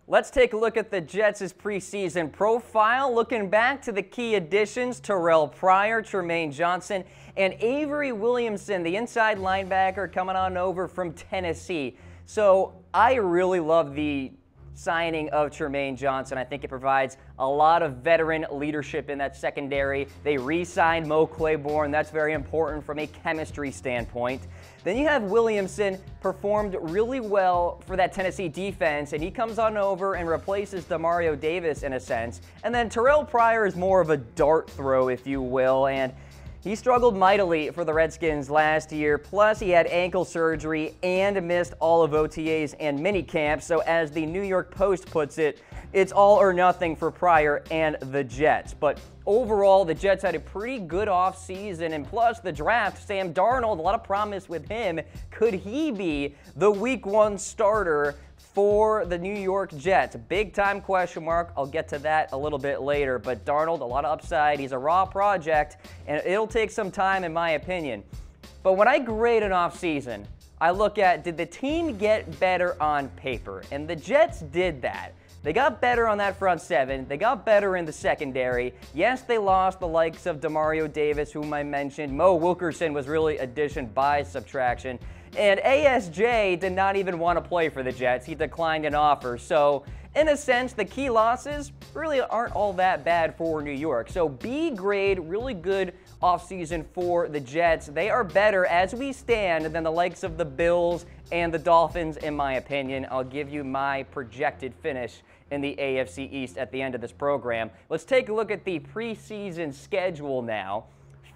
Let's take a look at the Jets' preseason profile. Looking back to the key additions, Terrell Pryor, Trumaine Johnson, and Avery Williamson, the inside linebacker coming on over from Tennessee. So I really love the signing of Trumaine Johnson. I think it provides a lot of veteran leadership in that secondary. They re-signed Mo Claiborne. That's very important from a chemistry standpoint. Then you have Williamson, performed really well for that Tennessee defense, and he comes on over and replaces Demario Davis in a sense. And then Terrell Pryor is more of a dart throw, if you will, and he struggled mightily for the Redskins last year, plus he had ankle surgery and missed all of OTAs and minicamps. So as the New York Post puts it, it's all or nothing for Pryor and the Jets. But overall, the Jets had a pretty good offseason, and plus the draft, Sam Darnold, a lot of promise with him. Could he be the Week 1 starter for the New York Jets? Big time question mark. I'll get to that a little bit later. But Darnold, a lot of upside. He's a raw project, and it'll take some time in my opinion. But when I grade an offseason, I look at, did the team get better on paper? And the Jets did that. They got better on that front seven. They got better in the secondary. Yes, they lost the likes of Demario Davis, whom I mentioned. Mo Wilkerson was really addition by subtraction. And ASJ did not even want to play for the Jets. He declined an offer. So, in a sense, the key losses really aren't all that bad for New York. So, B grade, really good offseason for the Jets. They are better as we stand than the likes of the Bills and the Dolphins, in my opinion. I'll give you my projected finish in the AFC East at the end of this program. Let's take a look at the preseason schedule now.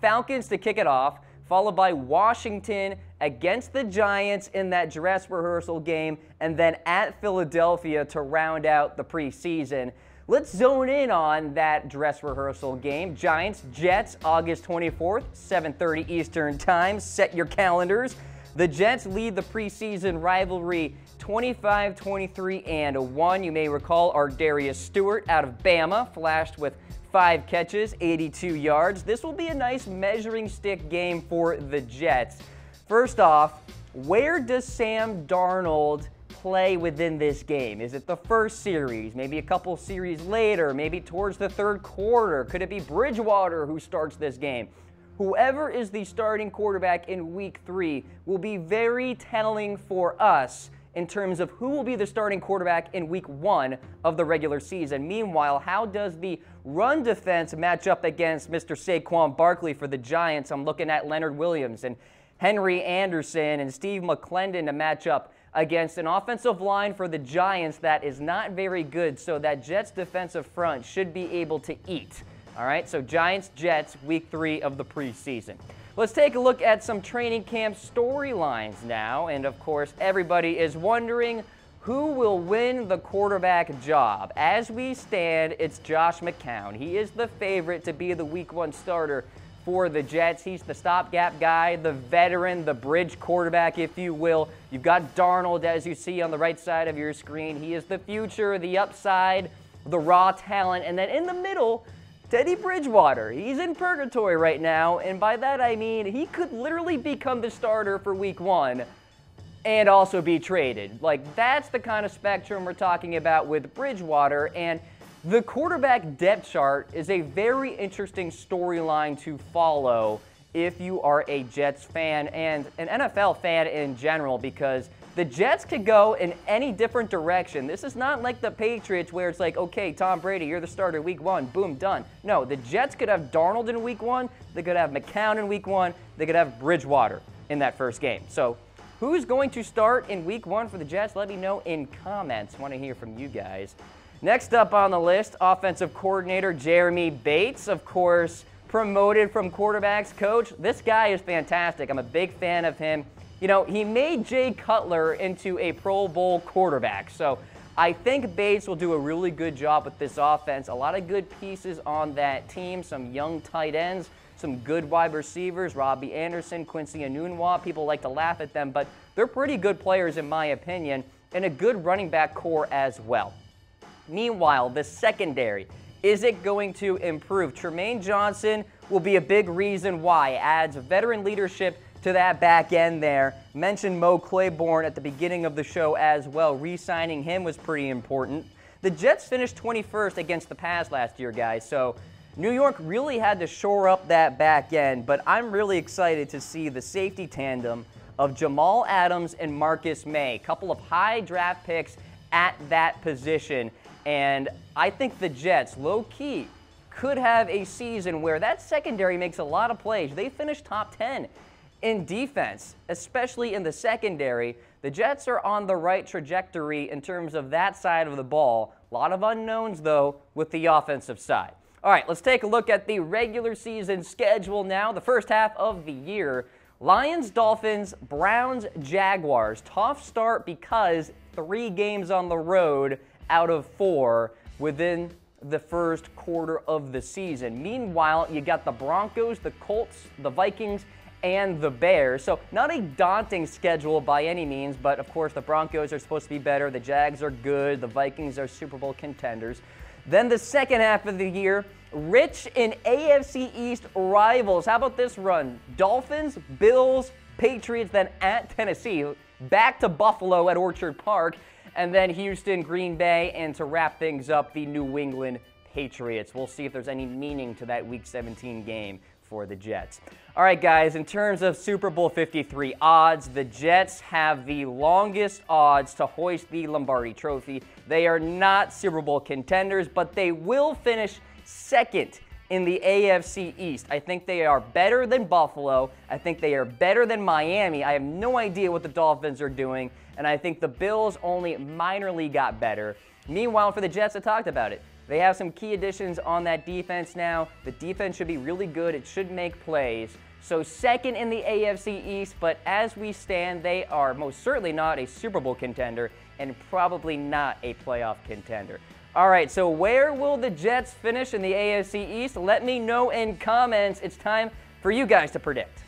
Falcons to kick it off, followed by Washington against the Giants in that dress rehearsal game, and then at Philadelphia to round out the preseason. Let's zone in on that dress rehearsal game. Giants-Jets, August 24th, 7:30 Eastern Time. Set your calendars. The Jets lead the preseason rivalry 25-23-1. You may recall Ardarius Stewart out of Bama flashed with 5 catches, 82 yards. This will be a nice measuring stick game for the Jets. First off, where does Sam Darnold play within this game? Is it the first series, maybe a couple series later, maybe towards the third quarter? Could it be Bridgewater who starts this game? Whoever is the starting quarterback in Week 3 will be very telling for us in terms of who will be the starting quarterback in Week 1 of the regular season. Meanwhile, how does the run defense match up against Mr. Saquon Barkley for the Giants? I'm looking at Leonard Williams and Henry Anderson and Steve McClendon to match up against an offensive line for the Giants that is not very good, so that Jets defensive front should be able to eat. All right, so Giants-Jets, Week 3 of the preseason. Let's take a look at some training camp storylines now, and of course, everybody is wondering who will win the quarterback job. As we stand, it's Josh McCown. He is the favorite to be the Week 1 starter for the Jets. He's the stopgap guy, the veteran, the bridge quarterback, if you will. You've got Darnold, as you see on the right side of your screen. He is the future, the upside, the raw talent, and then in the middle, Teddy Bridgewater. He's in purgatory right now, and by that I mean he could literally become the starter for Week 1 and also be traded. Like, that's the kind of spectrum we're talking about with Bridgewater, and the quarterback depth chart is a very interesting storyline to follow if you are a Jets fan and an NFL fan in general, because the Jets could go in any different direction. This is not like the Patriots where it's like, okay, Tom Brady, you're the starter Week 1, boom, done. No, the Jets could have Darnold in Week 1, they could have McCown in Week 1, they could have Bridgewater in that first game. So who's going to start in Week 1 for the Jets? Let me know in comments. I want to hear from you guys. Next up on the list, offensive coordinator Jeremy Bates, of course, promoted from quarterbacks coach. This guy is fantastic. I'm a big fan of him. You know, he made Jay Cutler into a Pro Bowl quarterback. So I think Bates will do a really good job with this offense. A lot of good pieces on that team, some young tight ends, some good wide receivers, Robbie Anderson, Quincy Enunwa. People like to laugh at them, but they're pretty good players in my opinion, and a good running back core as well. Meanwhile, the secondary, is it going to improve? Trumaine Johnson will be a big reason why. Adds veteran leadership to that back end there. Mentioned Mo Claiborne at the beginning of the show as well. Re-signing him was pretty important. The Jets finished 21st against the pass last year, guys, so New York really had to shore up that back end, but I'm really excited to see the safety tandem of Jamal Adams and Marcus May, a couple of high draft picks at that position, and I think the Jets, low-key, could have a season where that secondary makes a lot of plays. They finished top 10 in defense, especially in the secondary. The Jets are on the right trajectory in terms of that side of the ball. A lot of unknowns, though, with the offensive side. All right, let's take a look at the regular season schedule now. The first half of the year, Lions, Dolphins, Browns, Jaguars. Tough start because 3 games on the road out of 4 within the first quarter of the season. Meanwhile, you got the Broncos, the Colts, the Vikings, and the Bears. So not a daunting schedule by any means, but of course the Broncos are supposed to be better. The Jags are good. The Vikings are Super Bowl contenders. Then the second half of the year, rich in AFC East rivals. How about this run? Dolphins, Bills, Patriots, then at Tennessee, back to Buffalo at Orchard Park, and then Houston, Green Bay, and to wrap things up, the New England Patriots. We'll see if there's any meaning to that Week 17 game for the Jets. All right, guys, in terms of Super Bowl 53 odds, the Jets have the longest odds to hoist the Lombardi Trophy. They are not Super Bowl contenders, but they will finish second in the AFC East. I think they are better than Buffalo. I think they are better than Miami. I have no idea what the Dolphins are doing, and I think the Bills only minorly got better. Meanwhile, for the Jets, I talked about it. They have some key additions on that defense now. The defense should be really good. It should make plays. So second in the AFC East, but as we stand, they are most certainly not a Super Bowl contender and probably not a playoff contender. All right, so where will the Jets finish in the AFC East? Let me know in comments. It's time for you guys to predict.